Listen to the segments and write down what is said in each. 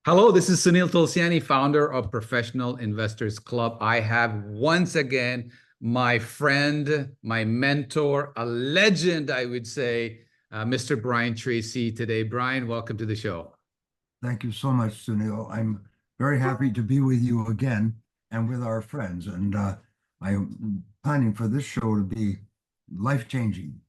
Hello, this is Sunil Tulsiani, founder of Professional Investors Club. I have once again my friend, my mentor, a legend, I would say, Mr. Brian Tracy today. Brian, welcome to the show. Thank you so much, Sunil. I'm very happy to be with you again and with our friends. I'm planning for this show to be life-changing.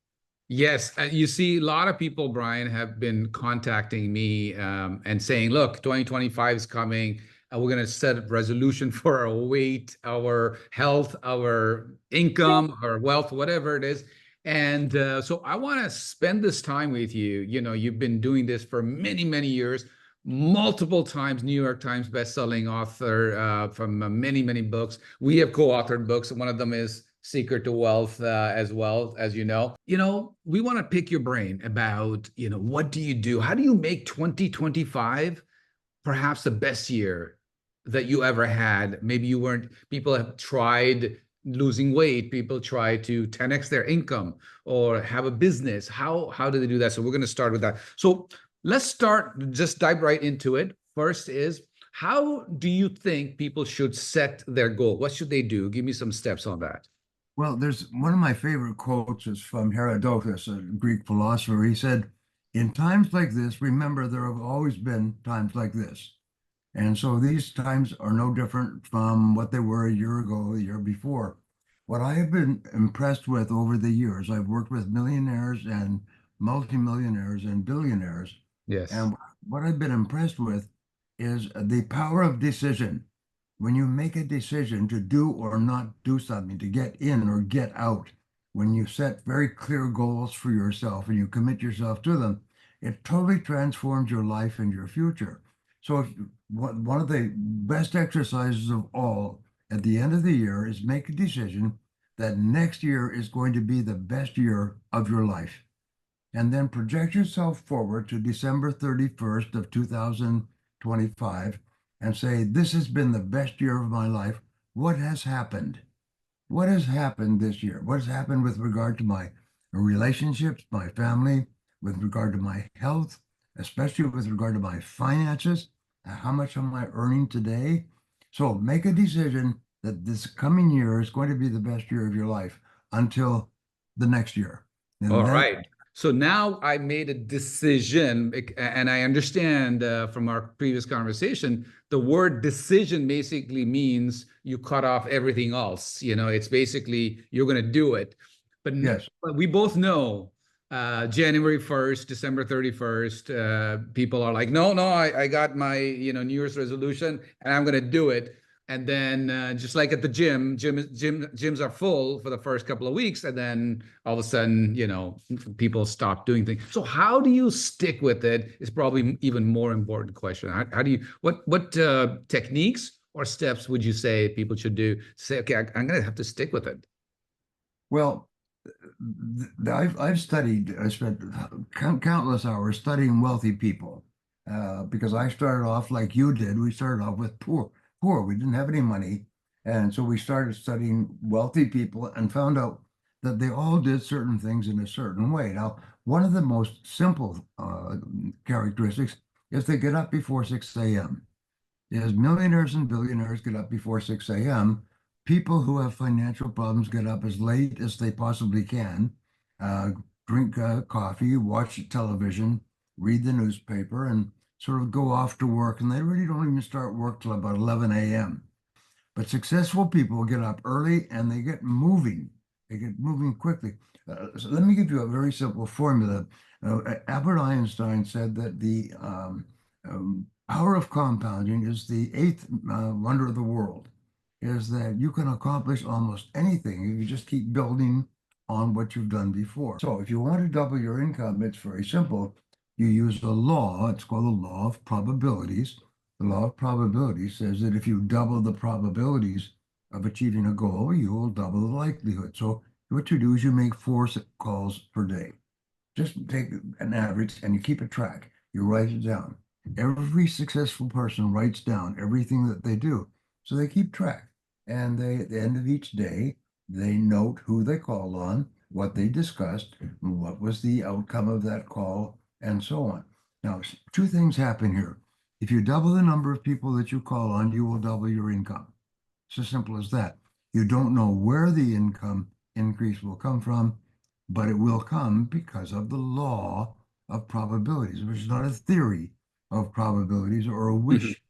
Yes, you see, a lot of people, Brian, have been contacting me and saying, look, 2025 is coming. We're going to set a resolution for our weight, our health, our income, our wealth, whatever it is. And so I want to spend this time with you. You know, you've been doing this for many, many years, multiple times, New York Times best-selling author from many, many books. We have co-authored books. One of them is Secret to Wealth as well, as you know. You know, we want to pick your brain about, what do you do? How do you make 2025 perhaps the best year that you ever had? Maybe you weren't, people have tried losing weight, people try to 10x their income or have a business. How do they do that? So we're going to start with that. So let's start, just dive right into it. First is, how do you think people should set their goal? What should they do? Give me some steps on that. Well, there's one of my favorite quotes is from Herodotus, a Greek philosopher. He said, "In times like this, remember there have always been times like this." And so these times are no different from what they were a year ago, the year before. What I have been impressed with over the years, I've worked with millionaires and multimillionaires and billionaires. Yes. And what I've been impressed with is the power of decision. When you make a decision to do or not do something, to get in or get out, when you set very clear goals for yourself and you commit yourself to them, it totally transforms your life and your future. So, one of the best exercises of all at the end of the year is make a decision that next year is going to be the best year of your life. And then project yourself forward to December 31st of 2025 and say, this has been the best year of my life. What has happened? What has happened this year? What has happened with regard to my relationships, my family, with regard to my health, especially with regard to my finances? How much am I earning today? So make a decision that this coming year is going to be the best year of your life until the next year. And All then, right. So now I made a decision, and I understand from our previous conversation, the word decision basically means you cut off everything else. You know, it's basically you're going to do it. But yes, but we both know January 1st, December 31st, people are like, no, no, I got my, New Year's resolution and I'm going to do it. And then just like at the gyms are full for the first couple of weeks, and then all of a sudden, people stop doing things. So how do you stick with it? Is probably even more important question. How do you what techniques or steps would you say people should do to say, okay, I'm going to have to stick with it? well, I've studied, I spent countless hours studying wealthy people because I started off like you did. We started off with poor. We didn't have any money. And so we started studying wealthy people and found out that they all did certain things in a certain way. Now, one of the most simple characteristics is they get up before 6 a.m. As millionaires and billionaires get up before 6 a.m., people who have financial problems get up as late as they possibly can, uh, drink coffee, watch television, read the newspaper, and sort of go off to work. And they really don't even start work till about 11 a.m. But successful people get up early and they get moving. They get moving quickly. So let me give you a very simple formula. Albert Einstein said that the power of compounding is the eighth wonder of the world, is that you can accomplish almost anything if you just keep building on what you've done before. So if you want to double your income, it's very simple. You use a law, it's called the law of probabilities. The law of probability says that if you double the probabilities of achieving a goal, you will double the likelihood. So what you do is you make four calls per day. Just take an average and you keep a track. You write it down. Every successful person writes down everything that they do. So they keep track. And they, at the end of each day, they note who they called on, what they discussed, what was the outcome of that call, and so on. Now, two things happen here. If you double the number of people that you call on, you will double your income. It's as simple as that. You don't know where the income increase will come from, but it will come because of the law of probabilities, which is not a theory of probabilities or a Mhm. wish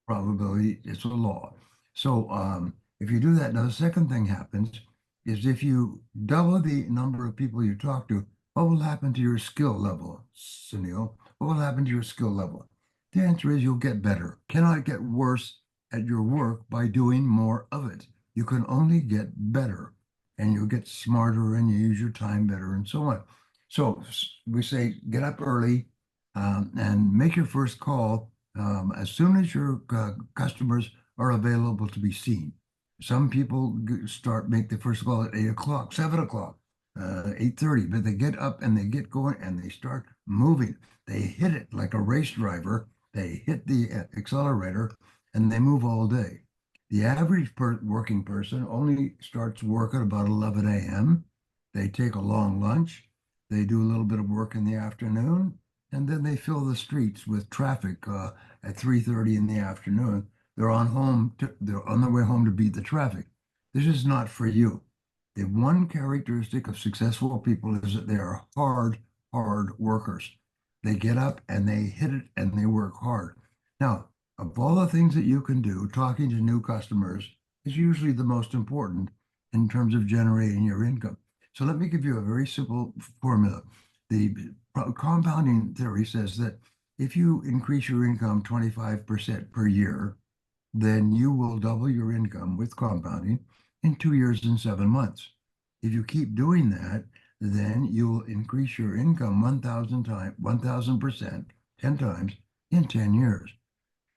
probability, it's a law. So if you do that, now the second thing happens is if you double the number of people you talk to, what will happen to your skill level, Sunil? What will happen to your skill level? The answer is you'll get better. Cannot get worse at your work by doing more of it. You can only get better and you'll get smarter and you use your time better and so on. So we say get up early and make your first call as soon as your customers are available to be seen. Some people make the first call at 8 o'clock, 7 o'clock, 8:30, but they get up and they get going and they start moving. They hit it like a race driver. They hit the accelerator and they move all day. The average working person only starts work at about 11 a.m. They take a long lunch. They do a little bit of work in the afternoon, and then they fill the streets with traffic at 3:30 in the afternoon. They're on their way home to beat the traffic. This is not for you. The one characteristic of successful people is that they are hard workers. They get up and they hit it and they work hard. Now, of all the things that you can do, talking to new customers is usually the most important in terms of generating your income. So let me give you a very simple formula. The compounding theory says that if you increase your income 25% per year, then you will double your income with compounding in 2 years and 7 months. If you keep doing that, then you will increase your income 1,000%, 10 times in 10 years.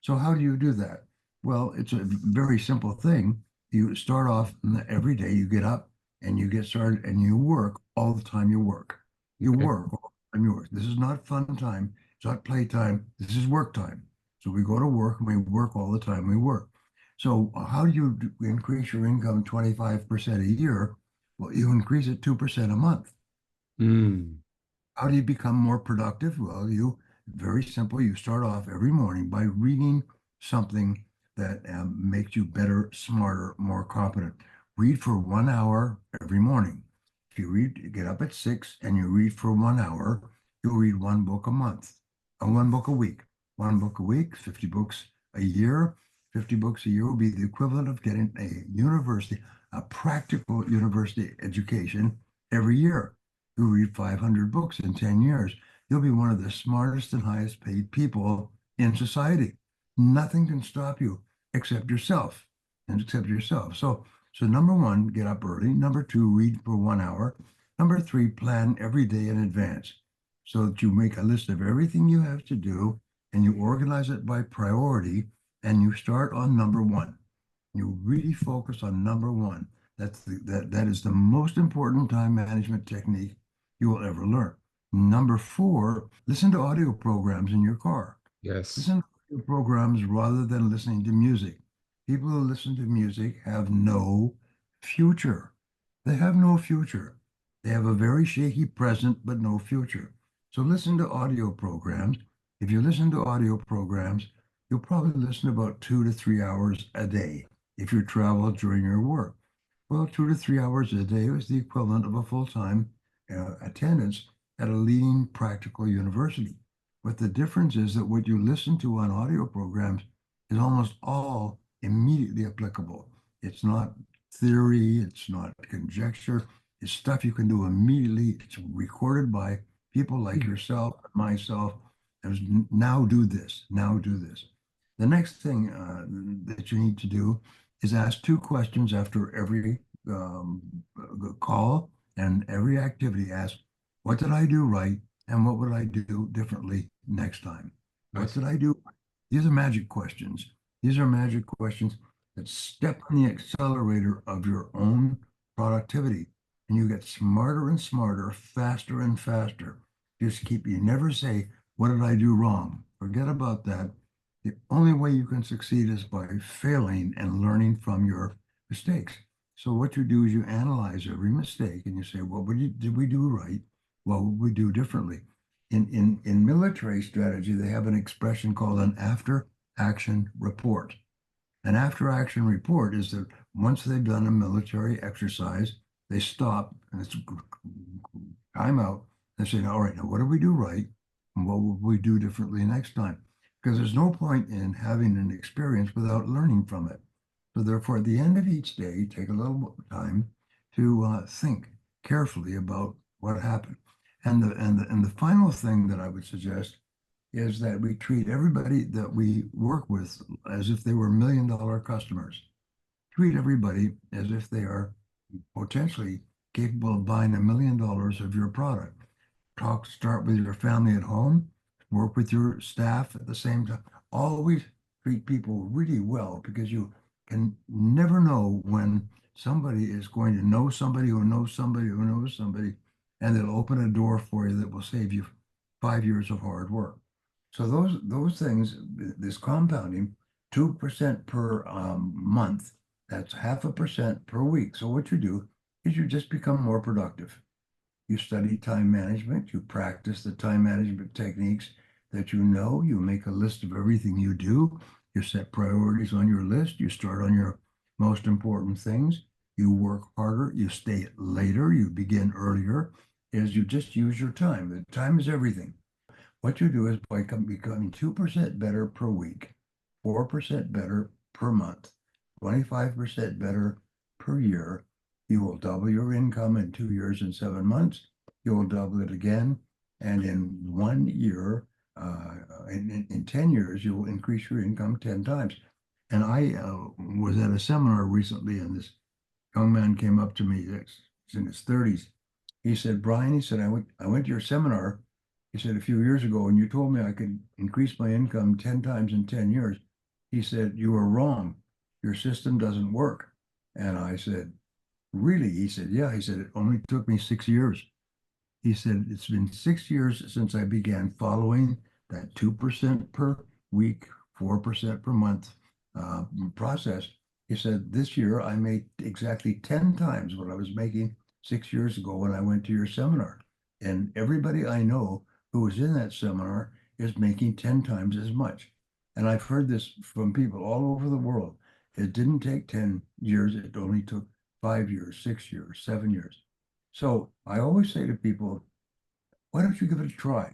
So how do you do that? Well, it's a very simple thing. You start off every day, you get up and you get started and you work all the time you work. You Okay. work all the time you work. This is not fun time. It's not playtime. This is work time. So we go to work and we work all the time we work. So how do you increase your income 25% a year? Well, you increase it 2% a month. Mm. How do you become more productive? Well, very simple. You start off every morning by reading something that makes you better, smarter, more competent. Read for 1 hour every morning. If you get up at 6 and you read for 1 hour, you'll read one book a month, one book a week, 1 book a week, 50 books a year. 50 books a year will be the equivalent of getting a practical university education every year. You read 500 books in 10 years. You'll be one of the smartest and highest paid people in society. Nothing can stop you except yourself and except yourself. So number one, get up early. Number two, read for 1 hour. Number three, plan every day in advance so that you make a list of everything you have to do and you organize it by priority and you start on number one. You really focus on number one. That is the most important time management technique you will ever learn. Number four, listen to audio programs in your car. Yes. Listen to audio programs rather than listening to music. People who listen to music have no future. They have no future. They have a very shaky present, but no future. So listen to audio programs. If you listen to audio programs, you'll probably listen about 2 to 3 hours a day if you travel during your work. Well, 2 to 3 hours a day is the equivalent of a full-time attendance at a leading practical university. But the difference is that what you listen to on audio programs is almost all immediately applicable. It's not theory, it's not conjecture, it's stuff you can do immediately. It's recorded by people like Mm. yourself, myself, as now do this, now do this. The next thing that you need to do is ask two questions after every um, call and every activity. Ask, what did I do right? And what would I do differently next time? I What did see. I do? These are magic questions. These are magic questions that step on the accelerator of your own productivity. And you get smarter and smarter, faster and faster. You never say, what did I do wrong? Forget about that. The only way you can succeed is by failing and learning from your mistakes. So what you do is you analyze every mistake and you say, did we do right? What would we do differently? In military strategy, they have an expression called an after action report. An after action report is that once they've done a military exercise, they stop and it's time out. They say, all right, now what did we do right? And what will we do differently next time? Because there's no point in having an experience without learning from it. So therefore, at the end of each day, take a little time to think carefully about what happened. And the final thing that I would suggest is that we treat everybody that we work with as if they were $1 million customers. Treat everybody as if they are potentially capable of buying $1 million of your product. Start with your family at home, work with your staff at the same time. Always treat people really well, because you can never know when somebody is going to know somebody who knows somebody who knows somebody, and they'll open a door for you that will save you 5 years of hard work. So those things, this compounding, 2% per month, that's 0.5% per week. So what you do is you just become more productive. You study time management, you practice the time management techniques that you know, you make a list of everything you do, you set priorities on your list, you start on your most important things, you work harder, you stay later, you begin earlier, is you just use your time. The time is everything. What you do is by becoming 2% better per week, 4% better per month, 25% better per year, you will double your income in 2 years and 7 months. You will double it again. And in 1 year, in 10 years, you will increase your income 10 times. And I was at a seminar recently, and this young man came up to me, he's in his 30s. He said, Brian, he said, I went to your seminar, he said, a few years ago, and you told me I could increase my income 10 times in 10 years. He said, you were wrong. Your system doesn't work. And I said, really? He said, yeah. He said, it only took me 6 years. He said, it's been 6 years since I began following that 2% per week, 4% per month process. He said, this year I made exactly 10 times what I was making 6 years ago when I went to your seminar. And everybody I know who was in that seminar is making 10 times as much. And I've heard this from people all over the world. It didn't take 10 years. It only took 5 years, 6 years, 7 years. So I always say to people, why don't you give it a try?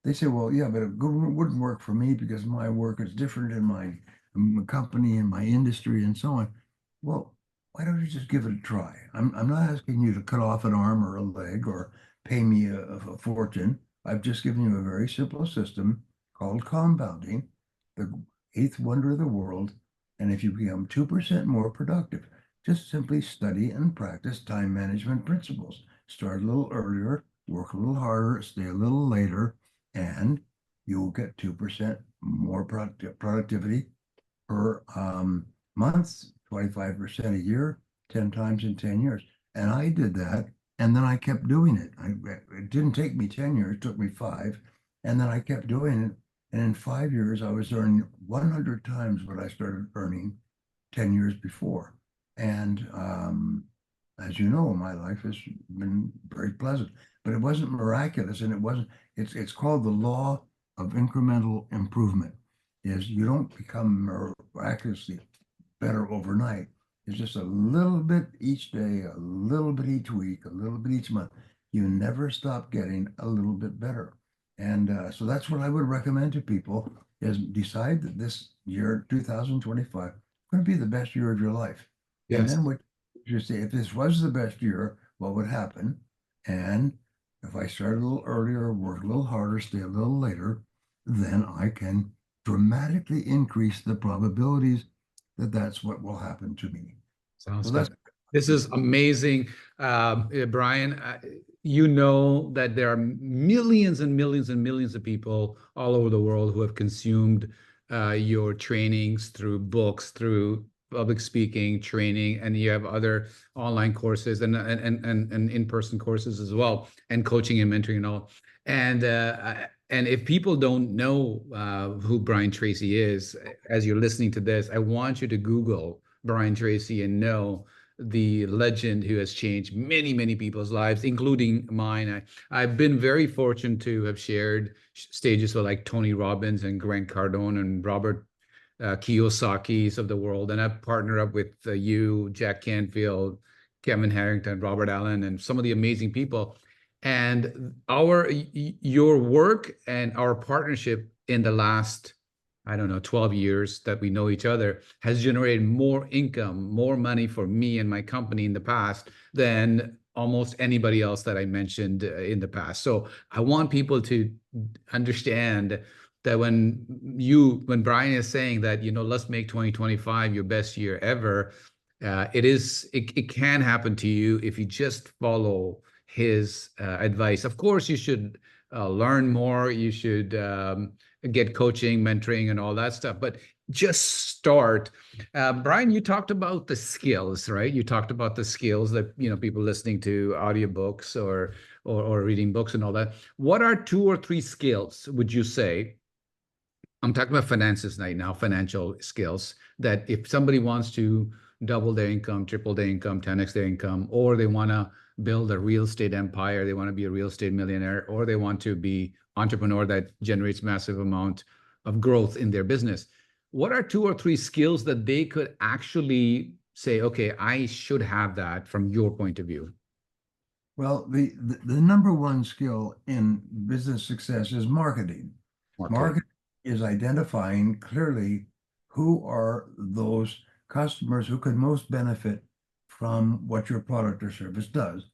They say, well, yeah, but it wouldn't work for me because my work is different in my company and my industry and so on. Well, why don't you just give it a try? I'm not asking you to cut off an arm or a leg or pay me a fortune. I've just given you a very simple system called compounding, the eighth wonder of the world. And if you become 2% more productive, just simply study and practice time management principles. Start a little earlier, work a little harder, stay a little later, and you will get 2% more productivity per month, 25% a year, 10 times in 10 years. And I did that, and then I kept doing it. It didn't take me 10 years, it took me 5. And then I kept doing it. And in 5 years, I was earning 100 times what I started earning 10 years before. And as you know, my life has been very pleasant, but it wasn't miraculous, and it's called the law of incremental improvement. Is you don't become miraculously better overnight. It's just a little bit each day, a little bit each week, a little bit each month. You never stop getting a little bit better. And so that's what I would recommend to people, is decide that this year, 2025, is going to be the best year of your life. And Yes. then what you say, if this was the best year, what would happen? And if I start a little earlier, work a little harder, stay a little later, then I can dramatically increase the probabilities that that's what will happen to me. Sounds So that's fantastic. This is amazing. Brian, you know that there are millions and millions and millions of people all over the world who have consumed your trainings through books, through public speaking training, and you have other online courses and in-person courses as well, and coaching and mentoring and all. And if people don't know who Brian Tracy is, as you're listening to this, I want you to Google Brian Tracy and know the legend who has changed many, many people's lives, including mine. I've been very fortunate to have shared stages with like Tony Robbins and Grant Cardone and Robert Kiyosaki's of the world. And I've partnered up with you, Jack Canfield, Kevin Harrington, Robert Allen, and some of the amazing people. And your work and our partnership in the last, I don't know, 12 years that we know each other has generated more income, more money for me and my company in the past than almost anybody else that I mentioned in the past. So I want people to understand that when Brian is saying that, let's make 2025 your best year ever, it can happen to you if you just follow his advice. Of course, you should learn more. You should get coaching, mentoring, and all that stuff. But just start. Brian, you talked about the skills, right? You talked about the skills that people listening to audiobooks or reading books and all that. What are 2 or 3 skills, would you say? I'm talking about finances right now, financial skills, that if somebody wants to double their income, triple their income, 10x their income, or they want to build a real estate empire, they want to be a real estate millionaire, or they want to be entrepreneur that generates massive amount of growth in their business. What are 2 or 3 skills that they could actually say, okay, I should have that from your point of view? Well, the number one skill in business success is marketing. Marketing is identifying clearly who are those customers who could most benefit from what your product or service does,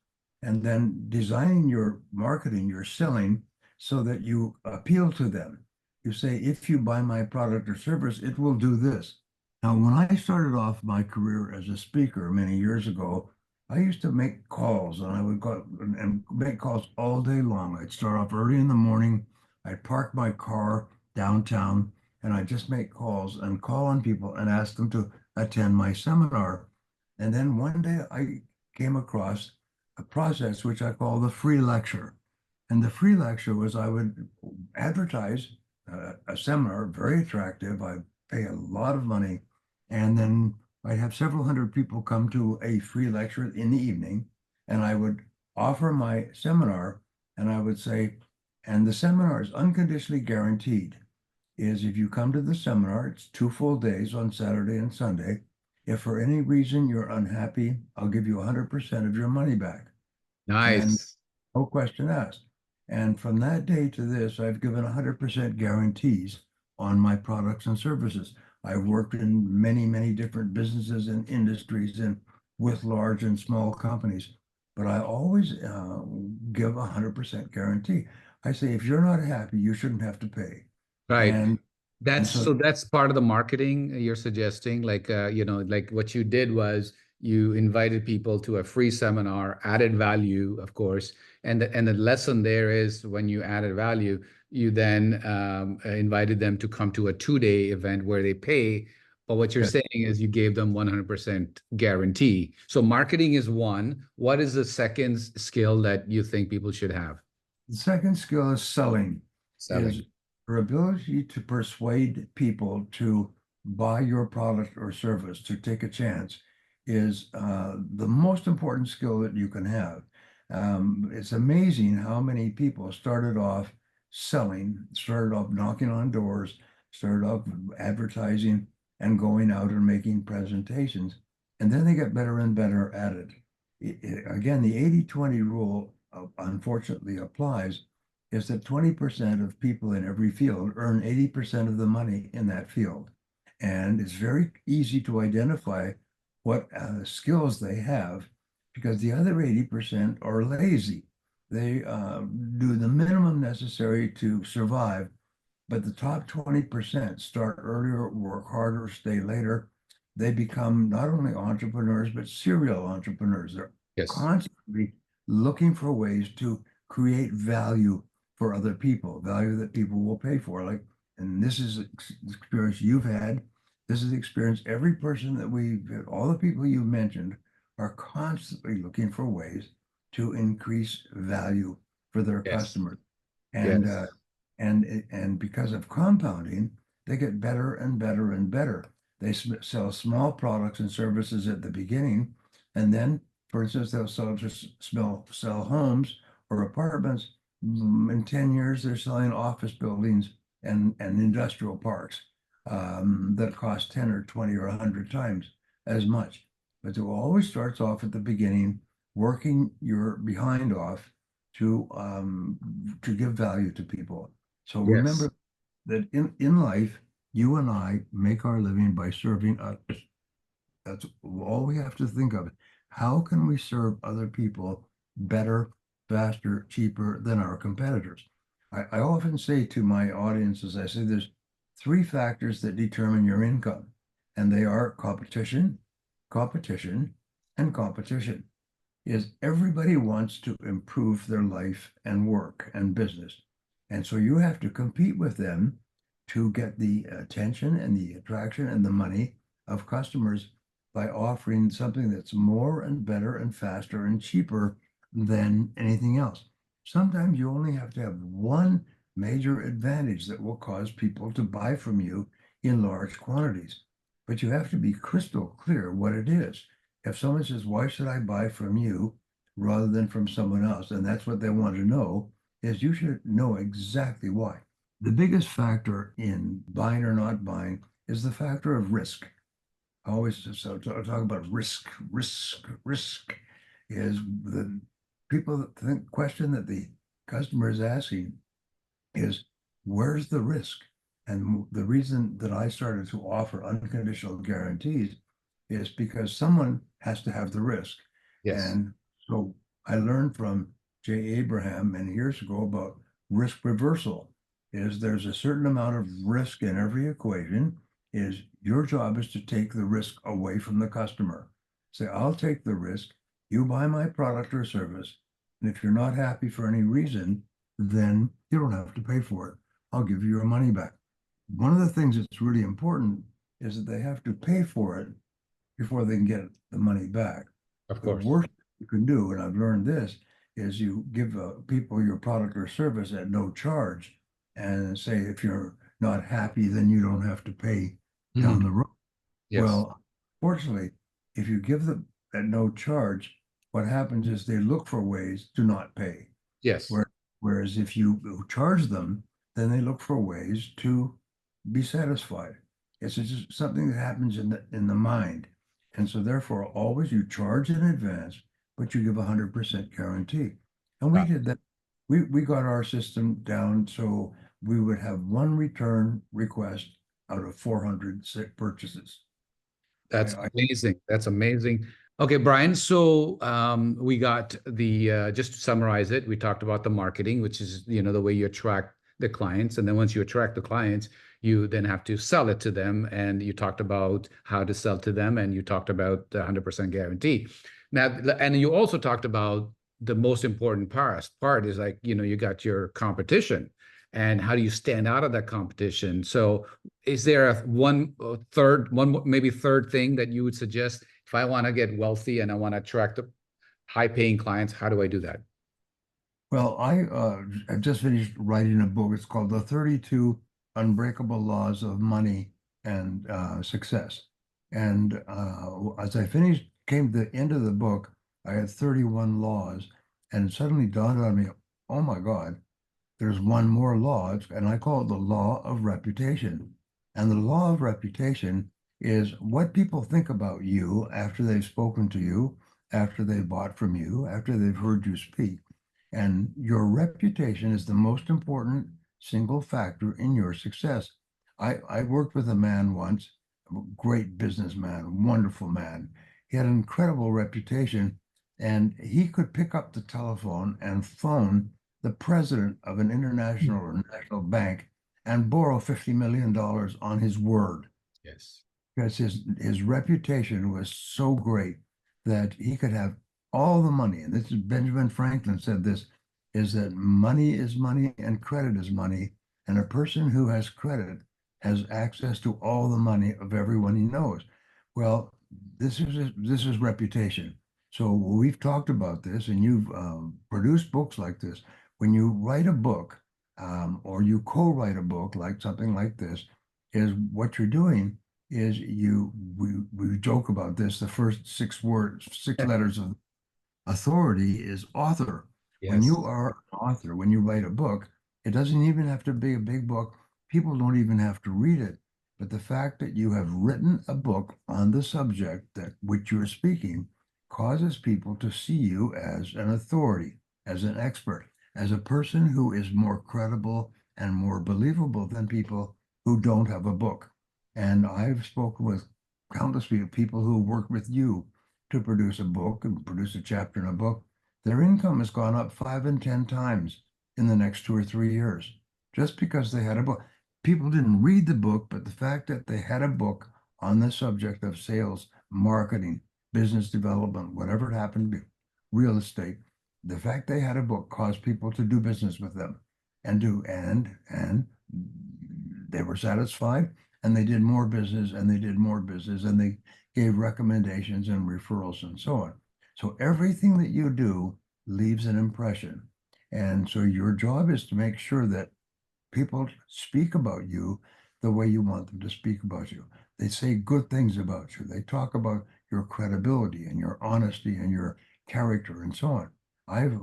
and then designing your marketing, your selling, so that you appeal to them. You say, if you buy my product or service, it will do this. Now, when I started off my career as a speaker many years ago, I used to make calls, and I would go and make calls all day long. I'd start off early in the morning. I'd park my car downtown, and I'd just make calls and call on people and ask them to attend my seminar. And then one day I came across a process which I call the free lecture. And the free lecture was I would advertise a seminar, very attractive. I pay a lot of money. And then I'd have several hundred people come to a free lecture in the evening. And I would offer my seminar, and I would say, and the seminar is unconditionally guaranteed. Is if you come to the seminar, it's 2 full days on Saturday and Sunday. If for any reason you're unhappy, I'll give you 100% of your money back. And Nice. no question asked. And from that day to this, I've given 100% guarantees on my products and services. I've worked in many, many different businesses and industries and with large and small companies, but I always give 100% guarantee. I say, if you're not happy, you shouldn't have to pay. Right. And so That's part of the marketing you're suggesting. Like, like what you did was you invited people to a free seminar, added value, of course. And the lesson there is when you added value, you then invited them to come to a 2-day event where they pay. But what you're yes, saying is you gave them 100% guarantee. So marketing is one. What is the second skill that you think people should have? the second skill is selling, is Selling. your ability to persuade people to buy your product or service, to take a chance, is the most important skill that you can have. It's amazing how many people started off selling, started off knocking on doors, started off advertising and going out and making presentations, and then they get better and better at it. Again, the 80-20 rule unfortunately applies, is that 20% of people in every field earn 80% of the money in that field. And it's very easy to identify what skills they have, because the other 80% are lazy. They do the minimum necessary to survive, but the top 20% start earlier, work harder, stay later. They become not only entrepreneurs, but serial entrepreneurs. They're Yes. constantly looking for ways to create value for other people, value that people will pay for. Like, and this is the experience you've had. This is the experience every person that all the people you mentioned are constantly looking for ways to increase value for their Yes. customers. And Yes. and because of compounding, they get better and better and better. They sell small products and services at the beginning, And then, for instance, they'll sell homes or apartments. In 10 years, they're selling office buildings and industrial parks that cost 10 or 20 or 100 times as much. But it always starts off at the beginning, working your behind off to give value to people. So Yes. remember that in life, you and I make our living by serving others. That's all we have to think of. How can we serve other people better, faster, cheaper than our competitors? I often say to my audiences, I say there's three factors that determine your income, and they are competition, competition, and competition. Is everybody wants to improve their life and work and business. And so you have to compete with them to get the attention and the attraction and the money of customers by offering something that's more and better and faster and cheaper than anything else. Sometimes you only have to have one major advantage that will cause people to buy from you in large quantities. But you have to be crystal clear what it is. If someone says, why should I buy from you rather than from someone else? And that's what they want to know, is you should know exactly why. The biggest factor in buying or not buying is the factor of risk. I always talk about risk is the people that question that the customer is asking is where's the risk? And the reason that I started to offer unconditional guarantees is because someone has to have the risk. Yes. And so I learned from Jay Abraham many years ago about risk reversal is there's a certain amount of risk in every equation is your job is to take the risk away from the customer. Say, I'll take the risk. You buy my product or service. And if you're not happy for any reason, then you don't have to pay for it. I'll give you your money back. One of the things that's really important is that they have to pay for it before they can get the money back. Of The course. worst you can do, and I've learned this, is you give people your product or service at no charge and say, if you're not happy, then you don't have to pay down Mhm. the road. Yes. Well, fortunately, if you give them at no charge, what happens is they look for ways to not pay. Yes. Whereas if you charge them, then they look for ways to be satisfied. It's just something that happens in the mind. And so therefore, always you charge in advance, but you give 100% guarantee. And we Wow. did that. We got our system down so we would have one return request out of 400 purchases. That's I amazing. That's amazing. Okay, Brian. So we got the just to summarize it, we talked about the marketing, which is the way you attract the clients, and then once you attract the clients, you then have to sell it to them. And you talked about how to sell to them, and you talked about the 100% guarantee. Now, and you also talked about the most important part is like you got your competition, and how do you stand out of that competition? So is there a maybe third thing that you would suggest if I want to get wealthy and I want to attract high paying clients? How do I do that? Well, I've just finished writing a book. It's called The 32 Unbreakable Laws of Money and Success. And as I came to the end of the book, I had 31 laws, and it suddenly dawned on me, oh my God, there's one more law, and I call it the law of reputation. And the law of reputation is what people think about you after they've spoken to you, after they've bought from you, after they've heard you speak. And your reputation is the most important single factor in your success. I worked with a man once, a great businessman, wonderful man. He had an incredible reputation, and he could pick up the telephone and phone the president of an international or national bank and borrow $50 million on his word Yes. because his reputation was so great that he could have all the money. And this is Benjamin Franklin said this is that money is money and credit is money. And a person who has credit has access to all the money of everyone he knows. Well, this is reputation. So we've talked about this, and you've produced books like this. When you write a book, or you co-write a book like something like this, is what you're doing is we joke about this. The first 6 words, 6 letters of authority is author. When you Yes, are an author, when you write a book, it doesn't even have to be a big book. People don't even have to read it. But the fact that you have written a book on the subject that which you are speaking causes people to see you as an authority, as an expert, as a person who is more credible and more believable than people who don't have a book. And I've spoken with countless people who work with you to produce a book and produce a chapter in a book. Their income has gone up 5 and 10 times in the next 2 or 3 years just because they had a book. People didn't read the book, but the fact that they had a book on the subject of sales, marketing, business development, whatever it happened to be, real estate, the fact they had a book caused people to do business with them and they were satisfied and they did more business and they did more business and they gave recommendations and referrals and so on. So everything that you do leaves an impression. And so your job is to make sure that people speak about you the way you want them to speak about you. They say good things about you. They talk about your credibility and your honesty and your character and so on. I've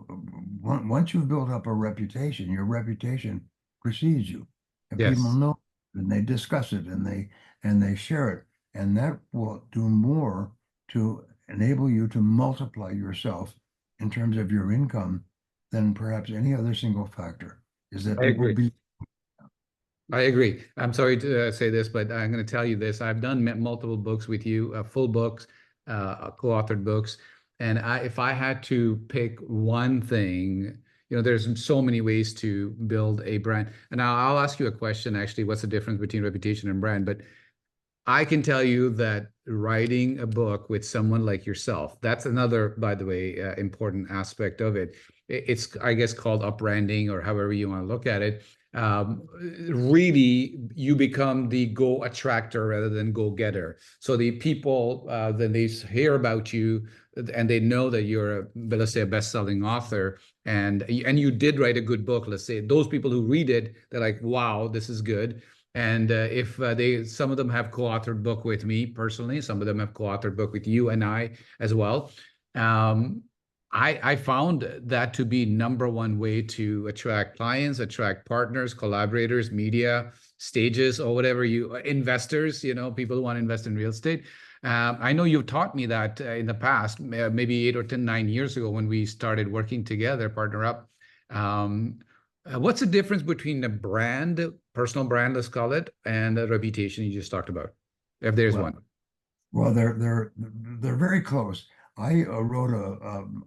once you've built up a reputation, your reputation precedes you, and people yes, know, and they discuss it, and they share it, and that will do more to enable you to multiply yourself in terms of your income than perhaps any other single factor. Is that I people agree. be I agree. I'm sorry to say this, but I'm going to tell you this. I've done multiple books with you, full books, co-authored books. And if I had to pick one thing, there's so many ways to build a brand. And I'll ask you a question, actually, what's the difference between reputation and brand? But I can tell you that writing a book with someone like yourself, that's another, by the way, important aspect of it. It's, I guess, called upbranding or however you want to look at it. Really, you become the go attractor rather than go getter. So the people, then they hear about you and they know that you're, let's say, a best-selling author, and you did write a good book. Let's say those people who read it, they're like, wow, this is good. And if some of them have co-authored book with me personally, some of them have co-authored book with you and I as well. Um, I found that to be number one way to attract clients, attract partners, collaborators, media, stages, or whatever investors, people who want to invest in real estate. I know you've taught me that in the past, maybe 8 or 9 years ago when we started working together, partner up. Um, what's the difference between a brand, personal brand, let's call it, and a reputation you just talked about, if there's well? one? Well, they're very close. I wrote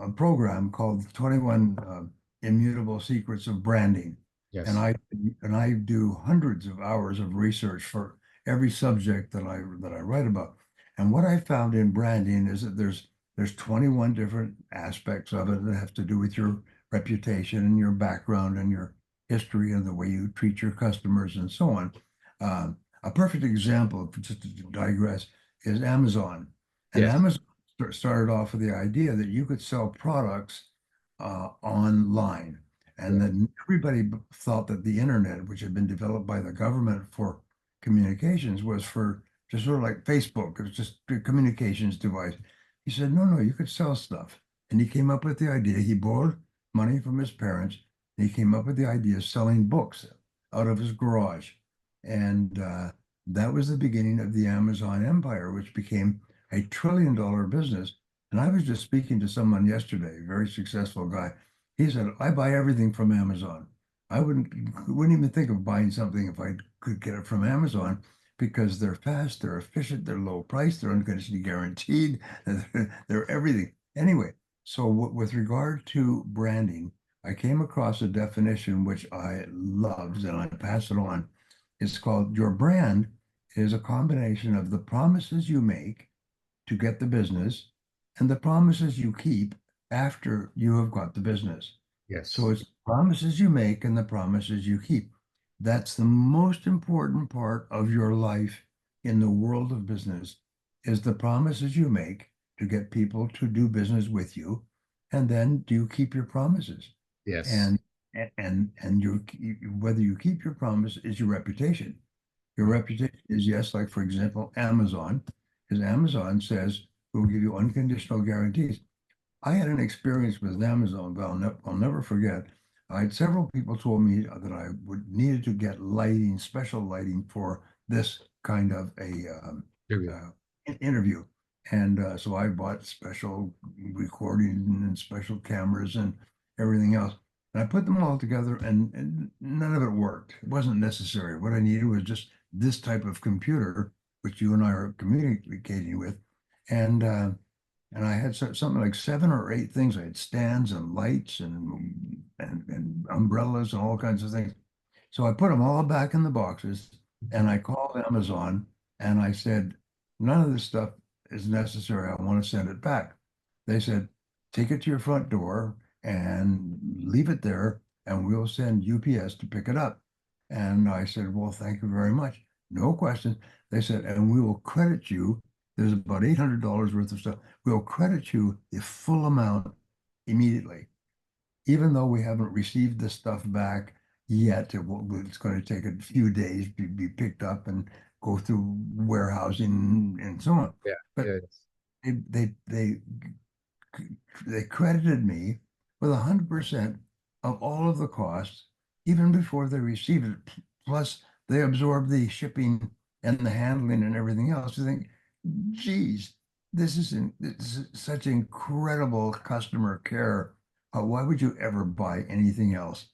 a program called 21 Immutable Secrets of Branding, and Yes. I do hundreds of hours of research for every subject that I write about. And what I found in branding is that there's 21 different aspects of it that have to do with your reputation and your background and your history and the way you treat your customers and so on. A perfect example, just to digress, is Amazon. And Yes. Amazon started off with the idea that you could sell products online. And Yes. then everybody thought that the internet, which had been developed by the government for communications, was for just sort of like Facebook. It was just a communications device. He said, no, you could sell stuff. And he came up with the idea. He borrowed money from his parents. And he came up with the idea of selling books out of his garage. And that was the beginning of the Amazon empire, which became a $1 trillion business. And I was just speaking to someone yesterday, a very successful guy. He said, I buy everything from Amazon. I wouldn't even think of buying something if I could get it from Amazon because they're fast, they're efficient, they're low price, they're unconditionally guaranteed, they're everything. Anyway, so with regard to branding, I came across a definition which I loved and I pass it on. It's called your brand is a combination of the promises you make to get the business and the promises you keep after you have got the business. So Yes. it's promises you make and the promises you keep. That's the most important part of your life in the world of business is the promises you make to get people to do business with you. And then do you keep your promises? Yes. And and you whether you keep your promise is your reputation. Your reputation is yes, like for example, Amazon, because Amazon says we'll give you unconditional guarantees. I had an experience with Amazon, but I'll never forget. I had several people told me that I would needed to get lighting, special lighting for this kind of a Trivia. uh, interview, and so I bought special recording and special cameras and everything else. And I put them all together, and none of it worked. It wasn't necessary. What I needed was just this type of computer, which you and I are communicating with, and I had something like 7 or 8 things. I had stands and lights and umbrellas and all kinds of things. So I put them all back in the boxes and I called Amazon and I said, none of this stuff is necessary. I want to send it back. They said, take it to your front door and leave it there and we'll send UPS to pick it up. And I said, well, thank you very much. No question. They said, and we will credit you. There's about $800 worth of stuff. We'll credit you the full amount immediately, even though we haven't received the stuff back yet. It's going to take a few days to be picked up and go through warehousing and so on. Yeah. But Yeah. they they they they credited me with 100% of all of the costs, even before they received it. Plus, they absorbed the shipping and the handling and everything else. You think, geez, this is such incredible customer care. Why would you ever buy anything else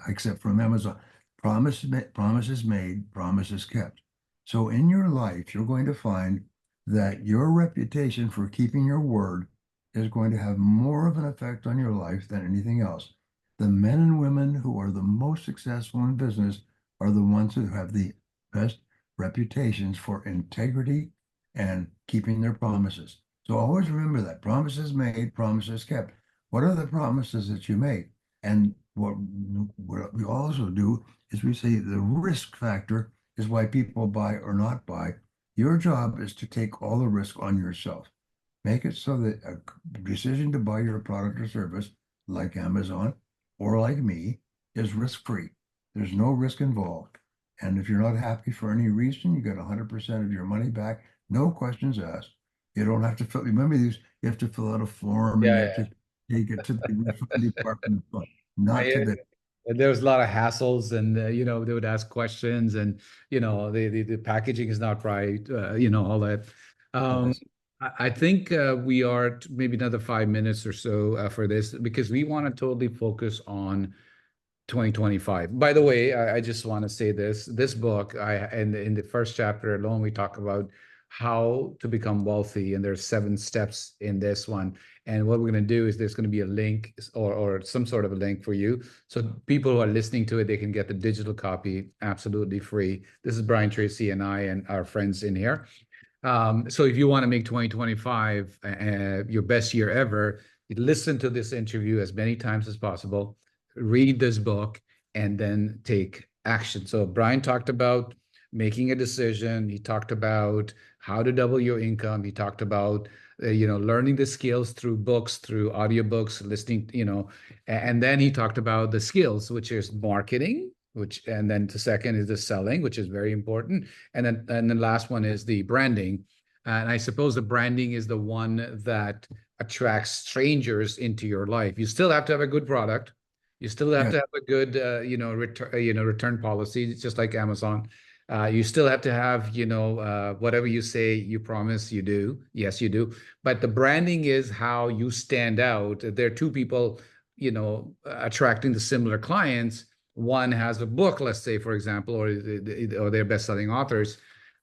except from Amazon? Promises made, promises kept. So in your life, you're going to find that your reputation for keeping your word is going to have more of an effect on your life than anything else. The men and women who are the most successful in business are the ones who have the best reputations for integrity and keeping their promises. So always remember that promises made, promises kept. What are the promises that you make? And what we also do is we say the risk factor is why people buy or not buy. Your job is to take all the risk on yourself. Make it so that a decision to buy your product or service, like Amazon or like me, is risk-free. There's no risk involved. And if you're not happy for any reason, you get 100% of your money back, no questions asked. You don't have to fill, remember these, you have to fill out a form and you have Yeah. to take it to the refund department, but Yeah. not to Yeah. the, And there was a lot of hassles, and they would ask questions, and the packaging is not right, all that. Um, yes. I think we are maybe another 5 minutes or so for this because we want to totally focus on 2025. By the way, I just want to say this book, in the first chapter alone, we talk about how to become wealthy, and there's 7 steps in this one. And what we're going to do is there's going to be a link or some sort of a link for you. So people who are listening to it, they can get the digital copy absolutely free. This is Brian Tracy and I and our friends in here. So if you want to make 2025 your best year ever, listen to this interview as many times as possible, read this book, and then take action. So Brian talked about making a decision. He talked about how to double your income. He talked about learning the skills through books, through audiobooks, listening, and then he talked about the skills, which is marketing, and then the second is the selling, which is very important. And the last one is the branding. And I suppose the branding is the one that attracts strangers into your life. You still have to have a good product. You still have Yes, to have a good, return policy, just like Amazon. You still have to have, whatever you say, you promise, you do. Yes, you do. But the branding is how you stand out. There are two people, attracting the similar clients. One has a book, let's say, for example, or they're best-selling authors,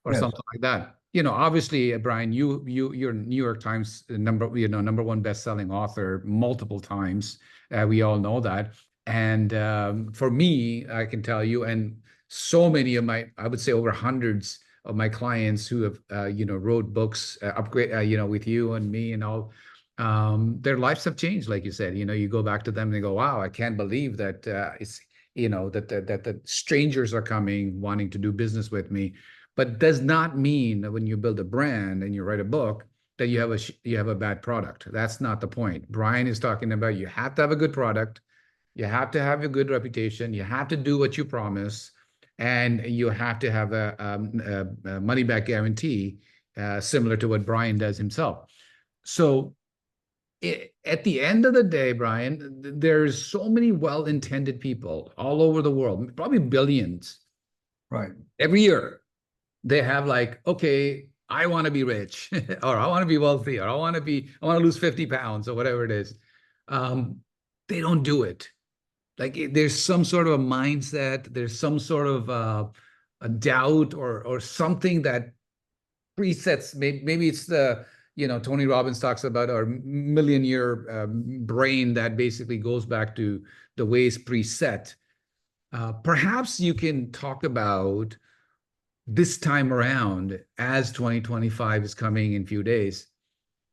or yes, something like that. Obviously, Brian, you're New York Times number one best-selling author multiple times. We all know that. And for me, I can tell you, and so many of I would say over hundreds of my clients who have, wrote books, upgrade, with you and me and all, their lives have changed. Like you said, you go back to them and they go, wow, I can't believe that it's, that strangers are coming wanting to do business with me. But does not mean that when you build a brand and you write a book that you have a bad product. That's not the point. Brian is talking about you have to have a good product. You have to have a good reputation. You have to do what you promise. and you have to have a money back guarantee, similar to what Brian does himself. So at the end of the day, Brian, there's so many well-intended people all over the world, probably billions. Right. Every year, they have like, okay, I want to be rich, or I want to be wealthy, or I want to lose 50 pounds, or whatever it is. Um, they don't do it. Like there's some sort of a mindset, there's some sort of a doubt or something that presets. Maybe it's the, Tony Robbins talks about our million year brain that basically goes back to the ways preset. Perhaps you can talk about this time around, as 2025 is coming in a few days,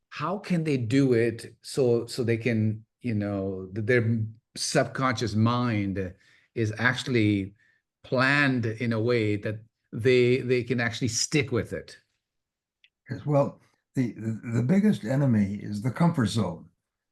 how can they do it so they can, their subconscious mind is actually planned in a way that they can actually stick with it. Yes, well, the biggest enemy is the comfort zone.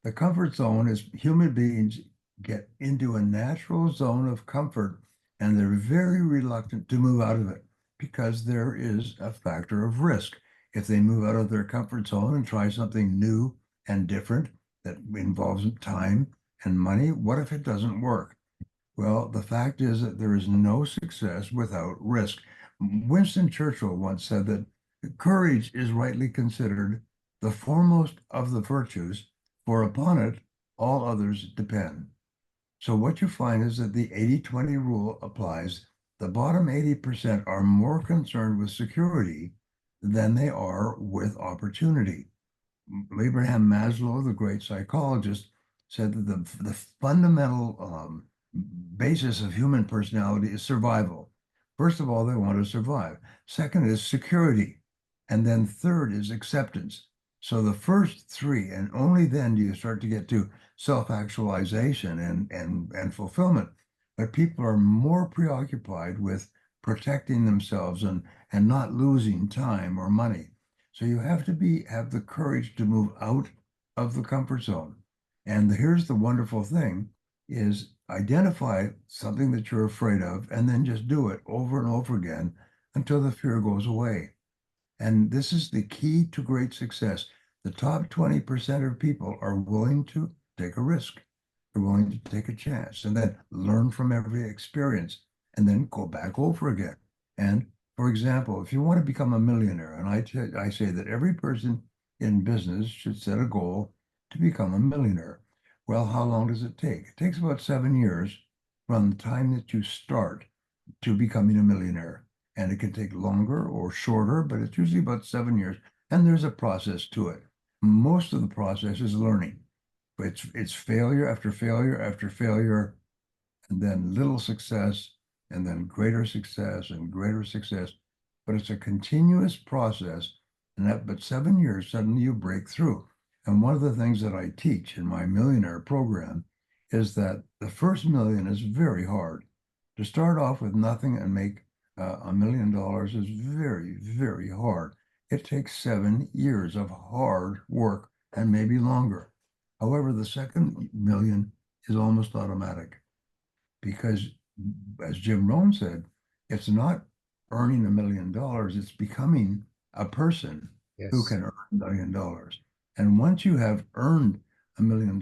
The comfort zone is human beings get into a natural zone of comfort, and they're very reluctant to move out of it because there is a factor of risk. If they move out of their comfort zone and try something new and different that involves time and money, what if it doesn't work? Well, the fact is that there is no success without risk. Winston Churchill once said that courage is rightly considered the foremost of the virtues, for upon it all others depend. So what you find is that the 80-20 rule applies. The bottom 80% are more concerned with security than they are with opportunity. Abraham Maslow, the great psychologist, said that the fundamental basis of human personality is survival. First of all, they want to survive. Second is security. And then third is acceptance. So the first three, and only then do you start to get to self-actualization and fulfillment. But people are more preoccupied with protecting themselves and not losing time or money. So you have to have the courage to move out of the comfort zone. And here's the wonderful thing is identify something that you're afraid of and then just do it over and over again until the fear goes away. And this is the key to great success. The top 20% of people are willing to take a risk. They're willing to take a chance and then learn from every experience and then go back over again. And for example, if you want to become a millionaire, and I say that every person in business should set a goal to become a millionaire. Well, how long does it take? It takes about 7 years from the time that you start to becoming a millionaire. And it can take longer or shorter, but it's usually about 7 years. And there's a process to it. Most of the process is learning. It's failure after failure after failure, and then little success, and then greater success and greater success. But it's a continuous process. But 7 years, suddenly you break through. And one of the things that I teach in my millionaire program is that the first million is very hard. To start off with nothing and make $1 million is very, very hard. It takes 7 years of hard work and maybe longer. However, the second million is almost automatic because, as Jim Rohn said, it's not earning $1 million, it's becoming a person who Yes. can earn $1 million. And once you have earned $1 million,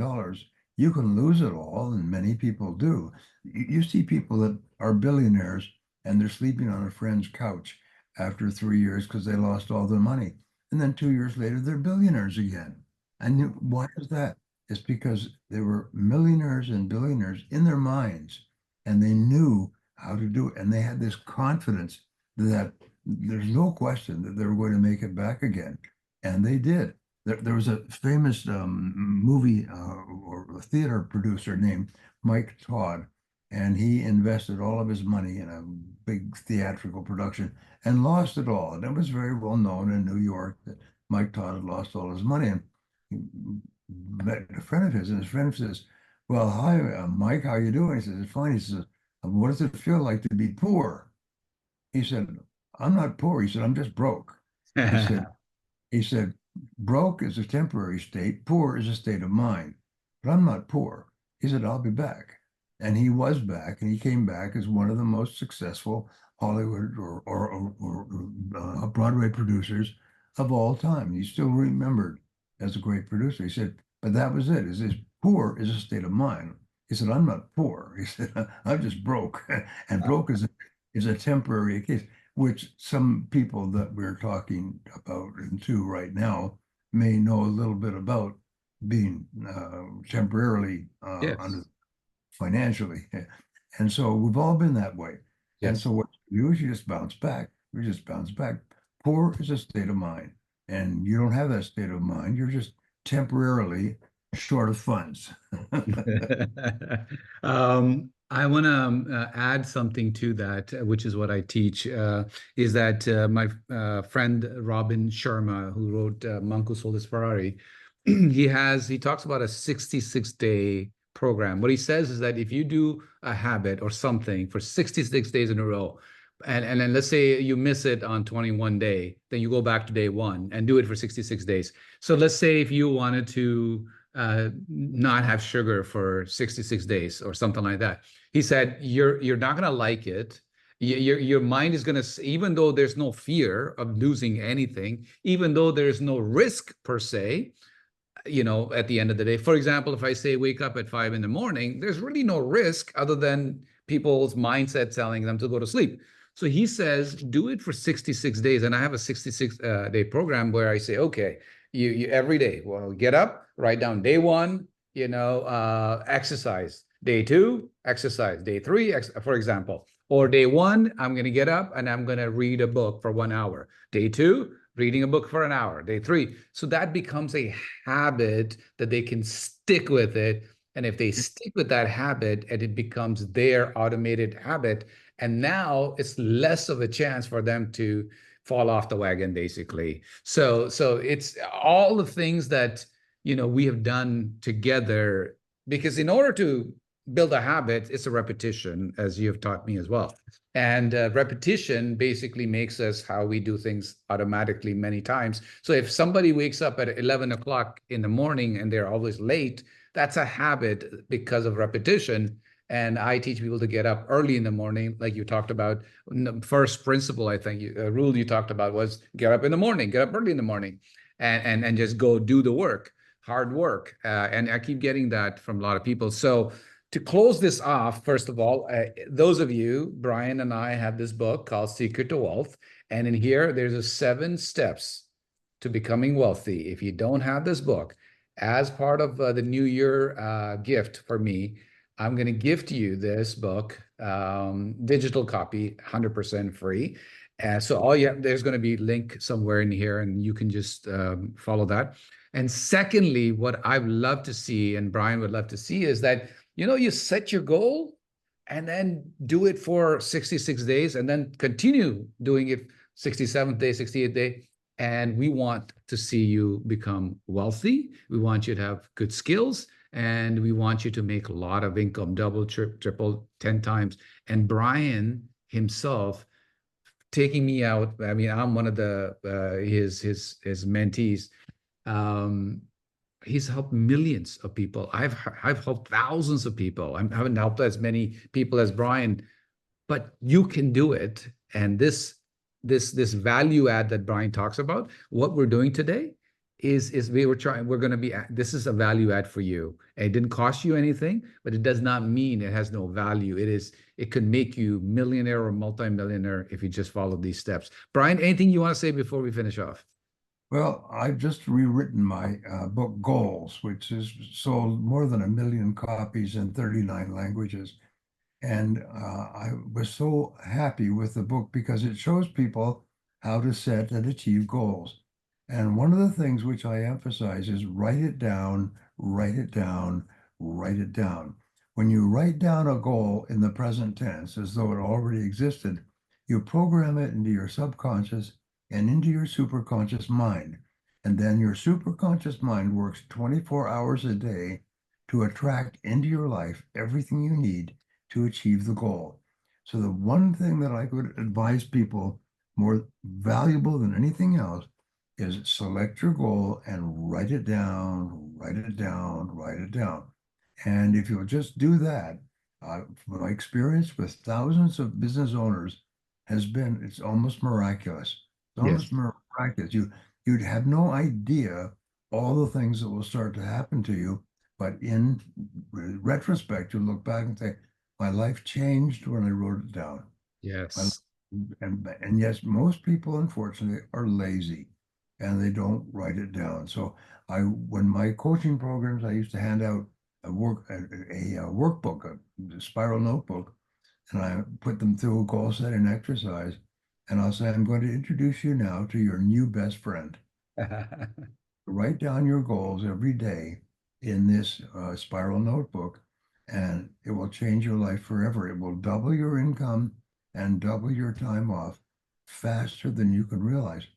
you can lose it all, and many people do. You see people that are billionaires and they're sleeping on a friend's couch after 3 years because they lost all their money. And then 2 years later, they're billionaires again. And why is that? It's because they were millionaires and billionaires in their minds, and they knew how to do it. And they had this confidence that there's no question that they were going to make it back again. And they did. There was a famous movie or a theater producer named Mike Todd, and he invested all of his money in a big theatrical production and lost it all. And it was very well known in New York that Mike Todd had lost all his money. And he met a friend of his, and his friend says, "Well, hi, Mike, how you doing?" He says, "It's fine." He says, "What does it feel like to be poor?" He said, "I'm not poor." He said, "I'm just broke." He said, he said, "Broke is a temporary state, poor is a state of mind. But I'm not poor." He said, "I'll be back." And he was back, and he came back as one of the most successful Hollywood or Broadway producers of all time. He's still remembered as a great producer. He said, but that was it. He says, poor is a state of mind. He said, I'm not poor. He said, I'm just broke. And broke is a temporary case, which some people that we're talking about and to right now may know a little bit about being temporarily under Yes. financially. And so we've all been that way. And Yes. so what you do is you just bounce back. We just bounce back. Poor is a state of mind. And you don't have that state of mind. You're just temporarily short of funds. I want to add something to that, which is what I teach, is that my friend Robin Sharma, who wrote Manco Solis Ferrari, he talks about a 66-day program. What he says is that if you do a habit or something for 66 days in a row, and then let's say you miss it on 21 day, then you go back to day one and do it for 66 days. So let's say if you wanted to not have sugar for 66 days or something like that. He said, you're not going to like it. Your mind is going to, even though there's no fear of losing anything, even though there's no risk per se, at the end of the day. For example, if I say wake up at 5 in the morning, there's really no risk other than people's mindset telling them to go to sleep. So he says, do it for 66 days. And I have a 66 day program where I say, okay, you every day, well, get up, write down day one, exercise. Day two, exercise. Day three, for example. Or day one, I'm going to get up and I'm going to read a book for 1 hour. Day two, reading a book for an hour. Day three. So that becomes a habit that they can stick with it. And if they stick with that habit and it becomes their automated habit, and now it's less of a chance for them to fall off the wagon, basically. So it's all the things that, we have done together, because in order to build a habit, it's a repetition, as you have taught me as well. And repetition basically makes us how we do things automatically many times. So if somebody wakes up at 11 o'clock in the morning and they're always late, that's a habit because of repetition. And I teach people to get up early in the morning, like you talked about. First principle, I think, rule you talked about was get up in the morning, get up early in the morning, and just go do the work, hard work. And I keep getting that from a lot of people. So to close this off, first of all, those of you, Brian and I have this book called Secret to Wealth. And in here, there's a 7 steps to becoming wealthy. If you don't have this book, as part of the New Year gift for me, I'm going to gift you this book, digital copy, 100% free. So there's going to be a link somewhere in here, and you can just follow that. And secondly, what I'd love to see, and Brian would love to see, is that you set your goal and then do it for 66 days and then continue doing it 67th day, 68th day. And we want to see you become wealthy. We want you to have good skills, and we want you to make a lot of income, double, triple, 10 times. And Brian himself taking me out. I mean, I'm one of his mentees. He's helped millions of people. I've helped thousands of people. I haven't helped as many people as Brian, but you can do it. And this value add that Brian talks about, what we're doing today we're going to be, this is a value add for you. And it didn't cost you anything, but it does not mean it has no value. It could make you millionaire or multimillionaire if you just follow these steps. Brian, anything you want to say before we finish off? Well, I've just rewritten my book Goals, which has sold more than 1 million copies in 39 languages. And I was so happy with the book because it shows people how to set and achieve goals. And one of the things which I emphasize is write it down, write it down, write it down. When you write down a goal in the present tense as though it already existed, you program it into your subconscious and into your superconscious mind. And then your superconscious mind works 24 hours a day to attract into your life everything you need to achieve the goal. So the one thing that I could advise people more valuable than anything else is select your goal and write it down, write it down, write it down. And if you'll just do that, My experience with thousands of business owners has been, it's almost miraculous. It's Yes. almost miraculous. You'd have no idea all the things that will start to happen to you, but in retrospect, you look back and say, my life changed when I wrote it down. Yes. And yes, most people unfortunately are lazy and they don't write it down. So when my coaching programs, I used to hand out a workbook, a spiral notebook, and I put them through a goal setting exercise. And I'll say, I'm going to introduce you now to your new best friend. Write down your goals every day in this spiral notebook, and it will change your life forever. It will double your income and double your time off faster than you can realize.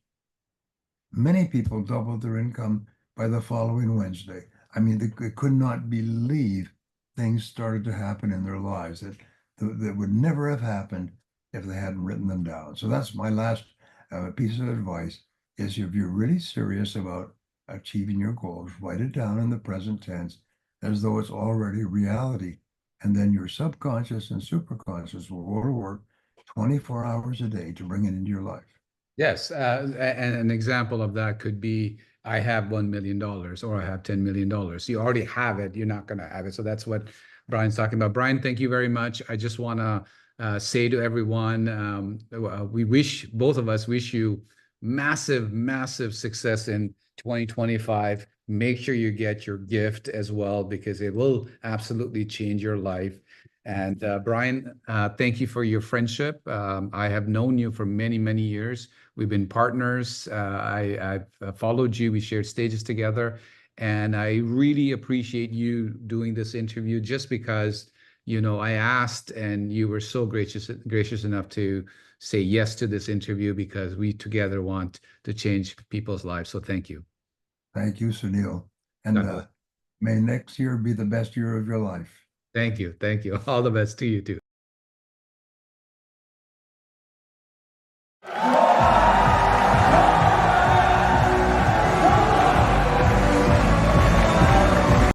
Many people doubled their income by the following Wednesday. I mean, they could not believe things started to happen in their lives that would never have happened if they hadn't written them down. So that's my last piece of advice is if you're really serious about achieving your goals, write it down in the present tense as though it's already reality. And then your subconscious and superconscious will go to work 24 hours a day to bring it into your life. Yes, and an example of that could be I have $1 million or I have $10 million. You already have it. You're not going to have it. So that's what Brian's talking about. Brian, thank you very much. I just want to say to everyone, both of us wish you massive, massive success in 2025. Make sure you get your gift as well, because it will absolutely change your life. And Brian, thank you for your friendship. I have known you for many, many years. We've been partners. I've followed you. We shared stages together. And I really appreciate you doing this interview just because, I asked and you were so gracious enough to say yes to this interview because we together want to change people's lives. So thank you. Thank you, Sunil. And God bless. may next year be the best year of your life. Thank you. Thank you. All the best to you too.